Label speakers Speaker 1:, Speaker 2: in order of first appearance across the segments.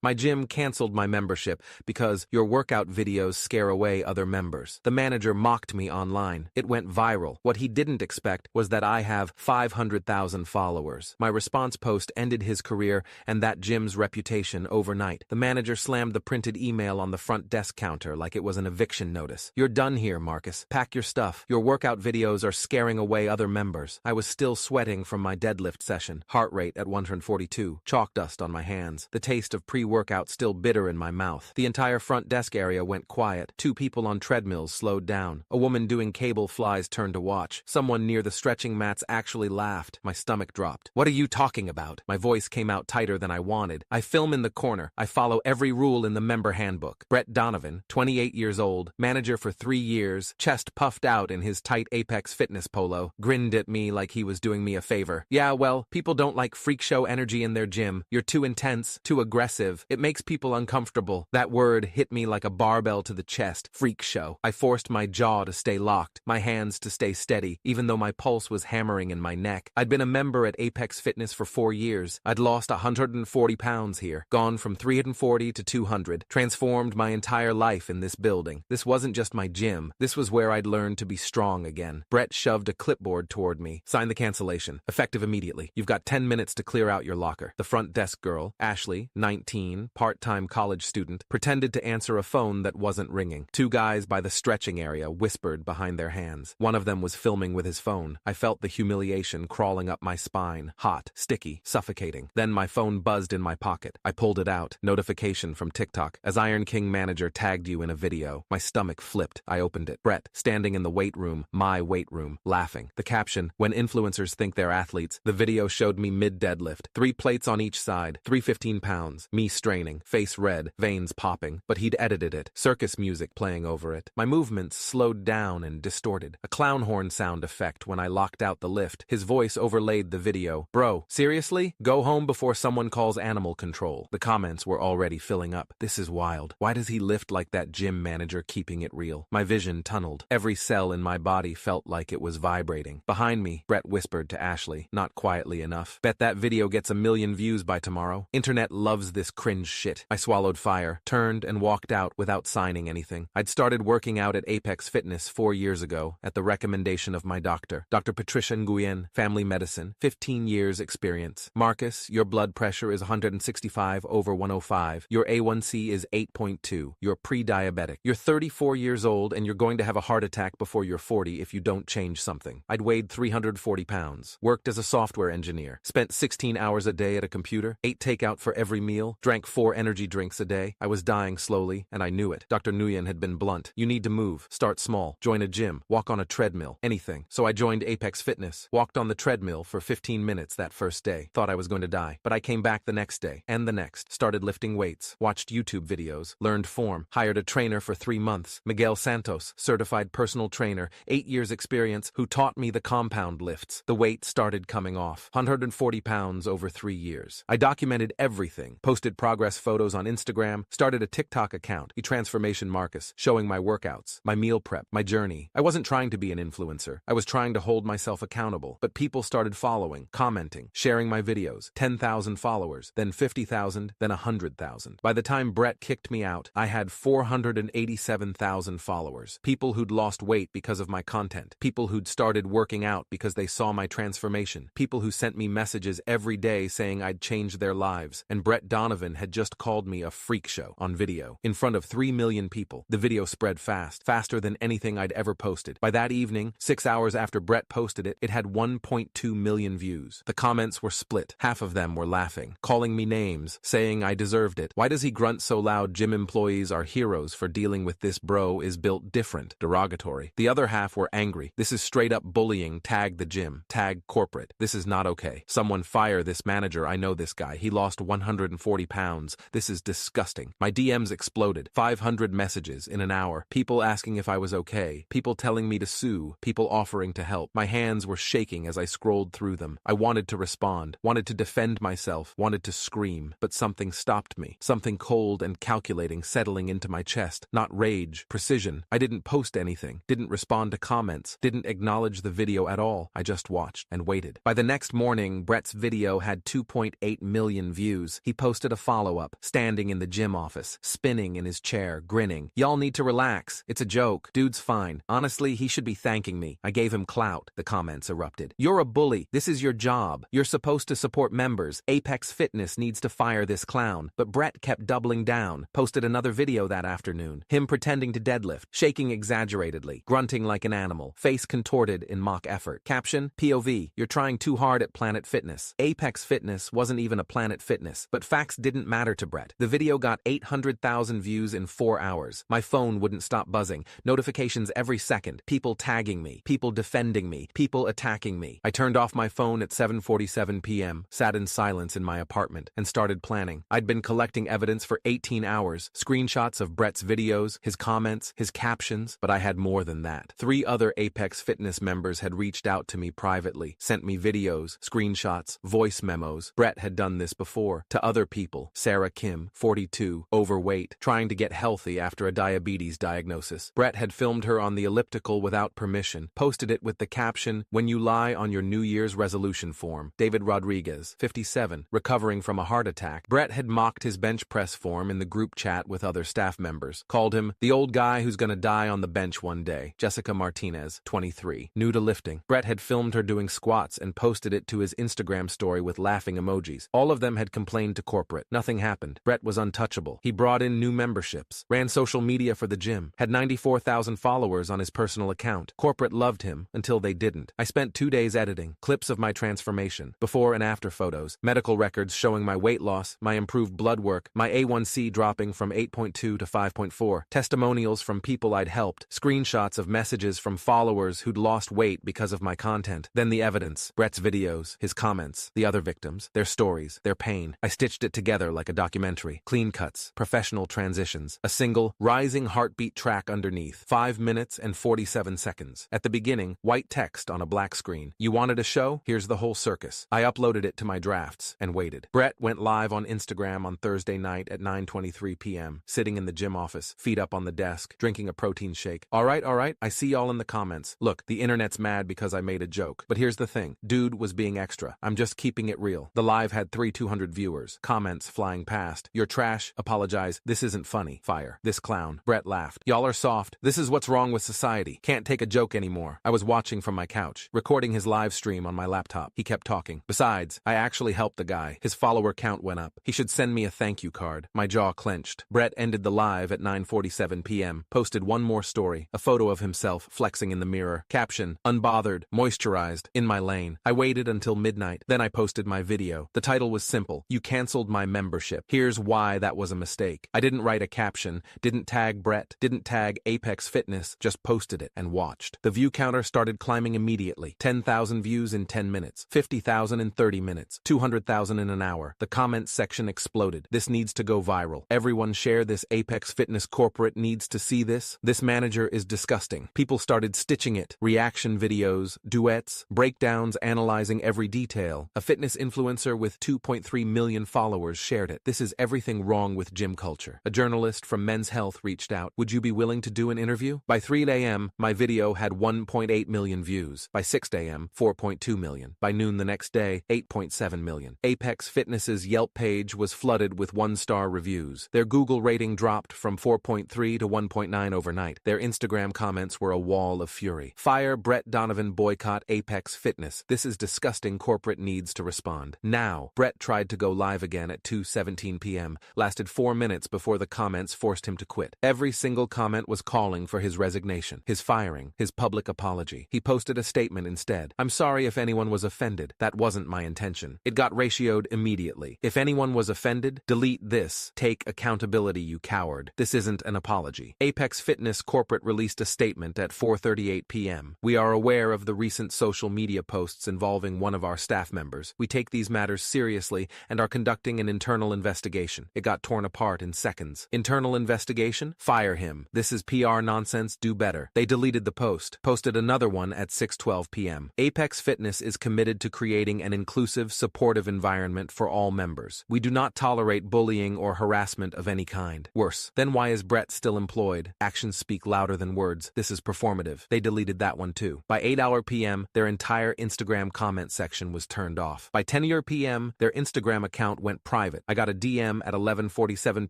Speaker 1: My gym canceled my membership because your workout videos scare away other members. The manager mocked me online. It went viral. What he didn't expect was that I have 500,000 followers. My response post ended his career and that gym's reputation overnight. The manager slammed the printed email on the front desk counter like it was an eviction notice. "You're done here, Marcus. Pack your stuff. Your workout videos are scaring away other members." I was still sweating from my deadlift session, heart rate at 142, chalk dust on my hands, the taste of pre-workout still bitter in my mouth. The entire front desk area went quiet. 2 people on treadmills slowed down. A woman doing cable flies turned to watch. Someone near the stretching mats actually laughed. My stomach dropped. "What are you talking about?" My voice came out tighter than I wanted. "I film in the corner. I follow every rule in the member handbook." Brett Donovan, 28 years old, manager for 3 years, chest puffed out in his tight Apex Fitness polo, grinned at me like he was doing me a favor. "Yeah, well, people don't like freak show energy in their gym. You're too intense, too aggressive. It makes people uncomfortable." That word hit me like a barbell to the chest. Freak show. I forced my jaw to stay locked, my hands to stay steady, even though my pulse was hammering in my neck. I'd been a member at Apex Fitness for 4 years. I'd lost 140 pounds here, gone from 340 to 200, transformed my entire life in this building. This wasn't just my gym. This was where I'd learned to be strong again. Brett shoved a clipboard toward me. "Sign the cancellation. Effective immediately. You've got 10 minutes to clear out your locker." The front desk girl, Ashley, 19, part-time college student, pretended to answer a phone that wasn't ringing. 2 guys by the stretching area whispered behind their hands. One of them was filming with his phone. I felt the humiliation crawling up my spine, hot, sticky, suffocating. Then my phone buzzed in my pocket. I pulled it out. Notification from TikTok. "As Iron King manager tagged you in a video." My stomach flipped. I opened it. Brett, standing in the weight room, my weight room, laughing. The caption, "When influencers think they're athletes." The video showed me mid-deadlift. 3 plates on each side, 315 pounds. Me straining, face red, veins popping. But he'd edited it. Circus music playing over it. My movements slowed down and distorted. A clown horn sound effect when I locked out the lift. His voice overlaid the video. "Bro, seriously? Go home before someone calls animal control." The comments were already filling up. "This is wild. Why does he lift like that gym manager keeping it real?" My vision tunneled. Every cell in my body felt like it was vibrating. Behind me, Brett whispered to Ashley, not quietly enough, "Bet that video gets 1 million views by tomorrow. Internet loves this cringe shit." I swallowed fire, turned and walked out without signing anything. I'd started working out at Apex Fitness 4 years ago at the recommendation of my doctor, Dr. Patricia Nguyen, family medicine, 15 years experience. "Marcus, your blood pressure is 165/105. Your A1C is 8.2. You're pre-diabetic. You're 34 years old and you're going to have a heart attack before you're 40 if you don't change something." I'd weighed 340 pounds, worked as a software engineer, spent 16 hours a day at a computer, ate takeout for every meal, drank 4 energy drinks a day. I was dying slowly, and I knew it. Dr. Nguyen had been blunt. "You need to move. Start small. Join a gym. Walk on a treadmill. Anything." So I joined Apex Fitness, walked on the treadmill for 15 minutes that first day. Thought I was going to die. But I came back the next day, and the next. Started lifting weights, watched YouTube videos, learned form, hired a trainer for 3 months. Miguel Santos, certified personal trainer, 8 years experience, who taught me the compound lifts. The weight started coming off. 140 pounds over 3 years. I documented everything, posted progress photos on Instagram, started a TikTok account, eTransformation Marcus, showing my workouts, my meal prep, my journey. I wasn't trying to be an influencer. I was trying to hold myself accountable. But people started following, commenting, sharing my videos. 10,000 followers, then 50,000, then 100,000. By the time Brett kicked me out, I had 487,000 followers. People who'd lost weight because of my content. People who'd started working out because they saw my transformation. People who sent me messages every day saying I'd changed their lives. And Brett Donovan had just called me a freak show on video. In front of 3 million people. The video spread fast, faster than anything I'd ever posted. By that evening, 6 hours after Brett posted it, it had 1.2 million views. The comments were split. Half of them were laughing, calling me names, saying I deserved it. "Why does he grunt so loud? Gym employees are heroes for dealing with this. Bro is built different." Derogatory. The other half were angry. "This is straight up bullying. Tag the gym. Tag corporate. This is not okay. Someone fire this manager. I know this guy. He lost 140 pounds. This is disgusting." My DMs exploded. 500 messages in an hour. People asking if I was okay. People telling me to sue. People offering to help. My hands were shaking as I scrolled through them. I wanted to respond, wanted to defend myself, wanted to scream, but something stopped me. Something cold and calculating settling into my chest. Not rage, precision. I didn't post anything, didn't respond to comments, didn't acknowledge the video at all. I just watched and waited. By the next morning, Brett's video had 2.8 million views. He posted a follow-up, standing in the gym office, spinning in his chair, grinning. Y'all need to relax. It's a joke. Dude's fine. Honestly, he should be thanking me. I gave him clout, the comments erupted. You're a bully. This is your job. You're supposed to support members. Apex Fitness needs to fire this clown. But Brett kept doubling down, posted another video that afternoon. Him pretending to deadlift, shaking exaggeratedly, grunting like an animal, face contorted in mock effort. Caption, POV, you're trying too hard at Planet Fitness. Apex Fitness wasn't even a Planet Fitness, but facts didn't matter to Brett. The video got 800,000 views in 4 hours. My phone wouldn't stop buzzing. Notifications every second. People tagging me. People defending me. People attacking me. I turned off my phone at 7:47 p.m., sat in silence in my apartment, and started planning. I'd been collecting evidence for 18 hours, screenshots of Brett's videos, his comments, his captions, but I had more than that. 3 other Apex Fitness members had reached out to me privately, sent me videos, screenshots, voice memos. Brett had done this before, to other people. Sarah Kim, 42, overweight, trying to get healthy after a diabetes diagnosis. Brett had filmed her on the elliptical without permission, posted it with the caption, "When you lie on your New Year's resolution form." David Rodriguez, 57, recovering from a heart attack. Brett had mocked his bench press form in the group chat with other staff members, called him the old guy who's gonna die on the bench one day. Jessica Martinez, 23, new to lifting. Brett had filmed her doing squats and posted it to his Instagram story with laughing emojis. All of them had complained to corporate. Nothing happened. Brett was untouchable. He brought in new memberships, ran social media for the gym, had 94,000 followers on his personal account. Corporate loved him until they didn't. I spent 2 days editing, clips of my transformation, before and after photos, medical records showing my weight loss, my improved blood work, my A1C dropping from 8.2 to 5.4, testimonials from people I'd helped, screenshots of messages from followers who'd lost weight because of my content, then the evidence, Brett's videos, his comments, the other victims, their stories, their pain. I stitched it together like a documentary. Clean cuts, professional transitions, a single, rising heartbeat track underneath, 5 minutes and 47 seconds. At the beginning, white text on a black screen. You wanted a show? Here's the whole circus. I uploaded it to my drafts and waited. Brett went live on Instagram on Thursday night at 9:23 p.m., sitting in the gym office, feet up on the desk, drinking a protein shake. All right, I see y'all in the comments. Look, the internet's mad because I made a joke. But here's the thing. Dude was being extra. I'm just keeping it real. The live had 200 viewers. Comments flying past. You're trash. Apologize. This isn't funny. Fire. This clown. Brett laughed. Y'all are soft. This is what's wrong with society. Can't take a joke anymore. I was watching from my couch, recording his live stream on my laptop. He kept talking. Besides, I actually helped the guy. His follower count went up. He should send me a thank you card. My jaw clenched. Brett ended the live at 9:47 p.m., posted one more story, a photo of himself flexing in the mirror. Caption, unbothered, moisturized, in my lane. I waited until midnight, then I posted my video. The title was simple. You canceled my membership. Here's why that was a mistake. I didn't write a caption, didn't tag Brett, didn't tag Apex Fitness, just posted it and watched. The view counter started climbing immediately. 10,000 views in 10 minutes, 50,000 in 30 minutes, 200,000 in an hour. The comments section exploded. This needs to go viral. Everyone share this. Apex Fitness corporate needs to see this. This manager is disgusting. People started stitching it. Reaction videos, duets, breakdowns analyzing every detail. A fitness influencer with 2.3 million followers shared it. This is everything wrong with gym culture. A journalist from Men's Health reached out. Would you be willing to do an interview? By 3 a.m., my video had 1.8 million views. By 6 a.m., 4.2 million. By noon the next day, 8.7 million. Apex Fitness's Yelp page was flooded with 1-star reviews. Their Google rating dropped from 4.3 to 1.9 overnight. Their Instagram comments were a wall of fury. Fire Brett Donovan, boycott Apex Fitness. This is disgusting. Corporate needs to respond. Now, Brett tried to go live again at 2:17 p.m., lasted 4 minutes before the comments forced him to quit. Every single comment was calling for his resignation, his firing, his public apology. He posted a statement instead. I'm sorry if anyone was offended. That wasn't my intention. It got ratioed immediately. If anyone was offended, delete this. Take accountability, you coward. This isn't an apology. Apex Fitness corporate released a statement at 4:38 p.m. We are aware of the recent social media posts involving one of our staff members. We take these matters seriously and are conducting an internal investigation. It got torn apart in seconds. Internal investigation? Fire him. This is PR nonsense. Do better. They deleted the post. Posted another one at 6:12 p.m. Apex Fitness is committed to creating an inclusive, supportive environment for all members. We do not tolerate bullying or harassment of any kind. Worse. Then why is Brett still employed? Actions speak louder than words. This is performative. They deleted that one too. By 8 p.m., their entire Instagram comment section was turned off. By 10 p.m., their Instagram account went private. it. I got a DM at 11:47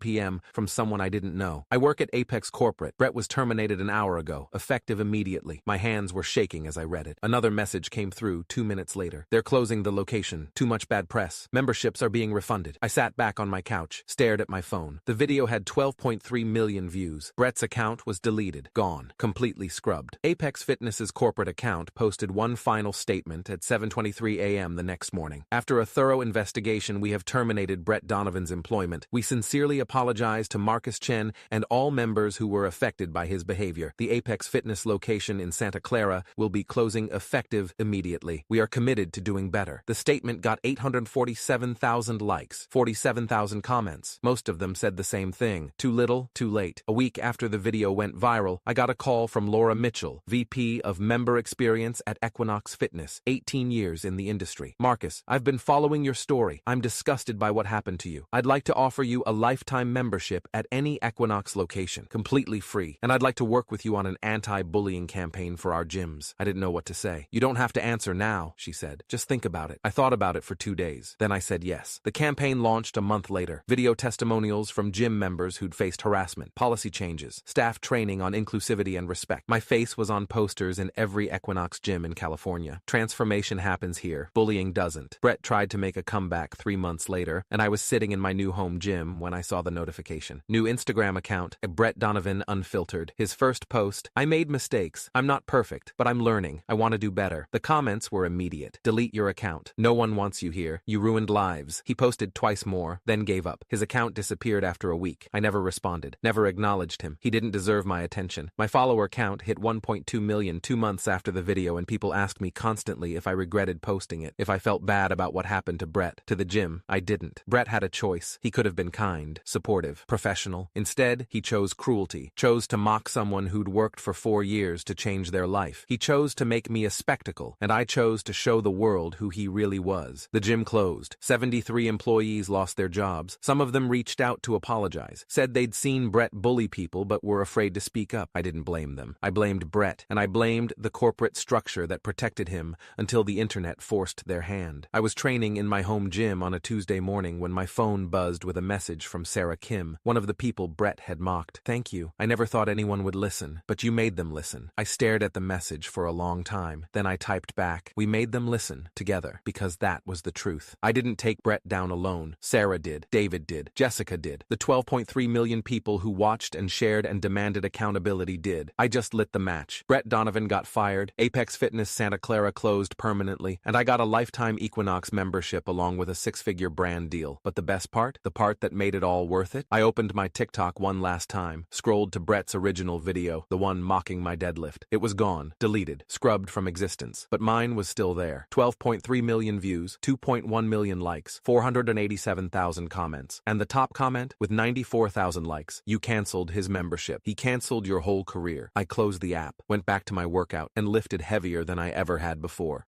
Speaker 1: p.m. from someone I didn't know. I work at Apex Corporate. Brett was terminated an hour ago, effective immediately. My hands were shaking as I read it. Another message came through 2 minutes later. They're closing the location. Too much bad press. Memberships are being refunded. I sat back on my couch, stared at my phone. The video had 12.3 million views. Brett's account was deleted, gone, completely scrubbed. Apex Fitness's corporate account posted one final statement at 7:23 a.m. the next morning. After a thorough investigation, we have terminated Brett Donovan's employment. We sincerely apologize to Marcus Chen and all members who were affected by his behavior. The Apex Fitness location in Santa Clara will be closing effective immediately. We are committed to doing better. The statement got 847,000 likes, 47,000 comments. Most of them said the same thing. Too little, too late. A week after the video went viral, I got a call from Laura Mitchell, VP of Member Experience at Equinox Fitness, 18 years in the industry. Marcus, I've been following your story. I'm disgusted by what happened to you. I'd like to offer you a lifetime membership at any Equinox location, completely free, and I'd like to work with you on an anti-bullying campaign for our gyms. I didn't know what to say. You don't have to answer now, she said. Just think about it. I thought about it for 2 days. Then I said yes. The campaign launched a month later. Video testimonials from gym members who'd faced harassment, policy changes, staff training on inclusivity and respect. My face was on posters in every Equinox gym in California. Transformation happens here. Bullying doesn't. Brett tried to make a comeback 3 months later, and I was sitting in my new home gym when I saw the notification. New Instagram account, Brett Donovan Unfiltered. His first post, I made mistakes. I'm not perfect, but I'm learning. I want to do better. The comments were immediate. Delete your account. No one wants you here. You ruined lives. He posted twice more, then gave up. His account disappeared after a week. I never responded, never acknowledged him. He didn't deserve my attention. My follower count hit 1.2 million 2 months after the video, and people asked me constantly if I regretted posting it, if I felt bad about what happened to Brett. To the gym, I didn't. Brett had a choice. He could have been kind, supportive, professional. Instead, he chose cruelty, chose to mock someone who'd worked for 4 years to change their life. He chose to make me a spectacle, and I chose to show the world who he really was. The gym closed. 73 employees lost their jobs. Some of them reached out to apologize, said they'd seen Brett bully people but were afraid to speak up. I didn't blame them. I blamed Brett, and I blamed the corporate structure that protected him until the internet forced their hand. I was training in my home gym on a Tuesday morning when my phone buzzed with a message from Sarah Kim, one of the people Brett had mocked. Thank you. I never thought anyone would listen, but you made them listen. I stared at the message for a long time. Then I typed back, we made them listen, together, because that was the truth. I didn't take Brett down alone. Sarah did. David did. Jessica did. The 12.3 million people who watched and shared and demanded accountability did. I just lit the match. Brett Donovan got fired, Apex Fitness Santa Clara closed permanently, and I got a lifetime Equinox membership along with a 6-figure brand deal. But the best part? The part that made it all worth it? I opened my TikTok one last time, scrolled to Brett's original video, the one mocking my deadlift. It was gone, deleted, scrubbed from existence. But mine was still there. 12.3 million views, 2.1 million likes, 487,000 comments. And the top comment, with 94,000 likes, you canceled his membership. He canceled your whole career. I closed the app, went back to my workout, and lifted heavier than I ever had before.